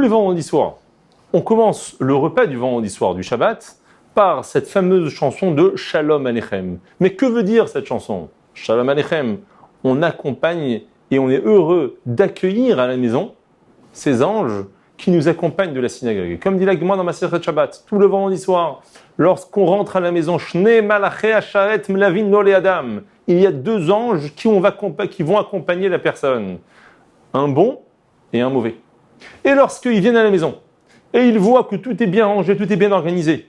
les vendredis soirs, on commence le repas du vendredi soir du Shabbat par cette fameuse chanson de Shalom Aleichem. Mais que veut dire cette chanson? Shalom Aleichem, on accompagne et on est heureux d'accueillir à la maison ces anges qui nous accompagnent de la synagogue. Comme dit la Gemara dans Masechet Shabbat, tout le vendredi soir, lorsqu'on rentre à la maison, Shnei Malachei Asharet Mlavin Lo Le'adam, il y a deux anges qui vont accompagner la personne, un bon et un mauvais. Et lorsqu'ils viennent à la maison, et ils voient que tout est bien rangé, tout est bien organisé,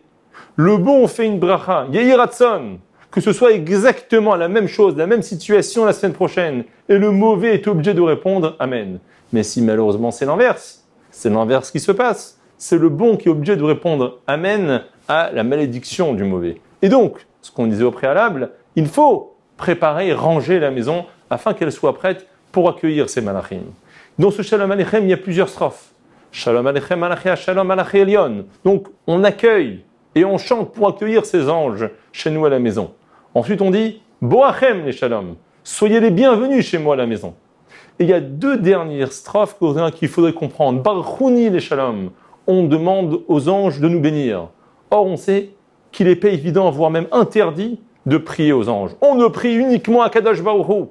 le bon fait une bracha, Yehi Ratzon, que ce soit exactement la même chose, la même situation la semaine prochaine, et le mauvais est obligé de répondre Amen. Mais si malheureusement c'est l'inverse qui se passe. C'est le bon qui est obligé de répondre Amen à la malédiction du mauvais. Et donc, ce qu'on disait au préalable, il faut préparer, ranger la maison afin qu'elle soit prête pour accueillir ces malachim. Dans ce Shalom Aleichem, il y a plusieurs strophes. Shalom Aleichem, Malachei Shalom, Malachei Elyon. Donc, on accueille et on chante pour accueillir ces anges chez nous à la maison. Ensuite, on dit Boachem les Shalom. Soyez les bienvenus chez moi à la maison. Et il y a deux dernières strophes qu'il faudrait comprendre. Barchouni les Shalom. On demande aux anges de nous bénir. Or, on sait qu'il n'est pas évident, voire même interdit, de prier aux anges. On ne prie uniquement à Kadosh Baruch Hu.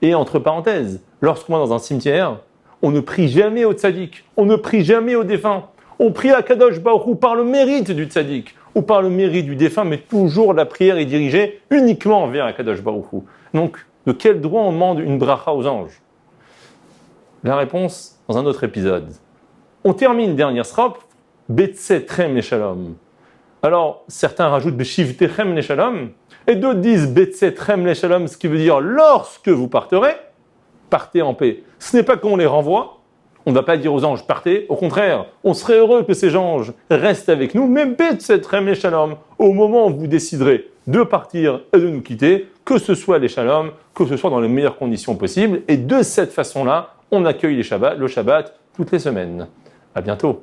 Et entre parenthèses, lorsqu'on va dans un cimetière, on ne prie jamais au tzaddik, on ne prie jamais au défunt. On prie à Kadosh Baruch Hu par le mérite du tzaddik ou par le mérite du défunt, mais toujours la prière est dirigée uniquement vers Kadosh Baruch Hu. Donc, de quel droit on demande une bracha aux anges? La réponse dans un autre épisode. On termine dernière strophe, Betzetchem les Shalom. Alors, certains rajoutent Beshivtechem les Shalom, et d'autres disent Betzetchem les Shalom, ce qui veut dire lorsque vous partirez, partez en paix. Ce n'est pas qu'on les renvoie, on ne va pas dire aux anges partez, au contraire, on serait heureux que ces anges restent avec nous, mais Betzetchem les Shalom, au moment où vous déciderez de partir et de nous quitter, que ce soit les Shalom, que ce soit dans les meilleures conditions possibles, et de cette façon-là, on accueille le Shabbat toutes les semaines. À bientôt.